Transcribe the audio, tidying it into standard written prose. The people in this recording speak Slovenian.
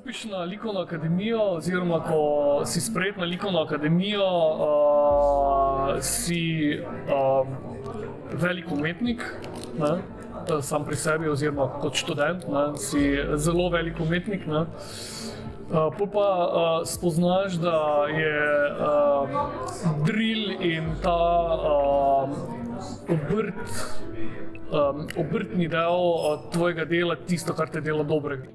stopiš na likovno akademijo, oziroma ko si sprejet na likovno akademijo, si velik umetnik, ne? Sam pri sebi, oziroma kot študent, ne? Si zelo velik umetnik. Ne? Pol pa spoznaš, da je drill in ta obrtni del tvojega dela tisto, kar te dela dobrega.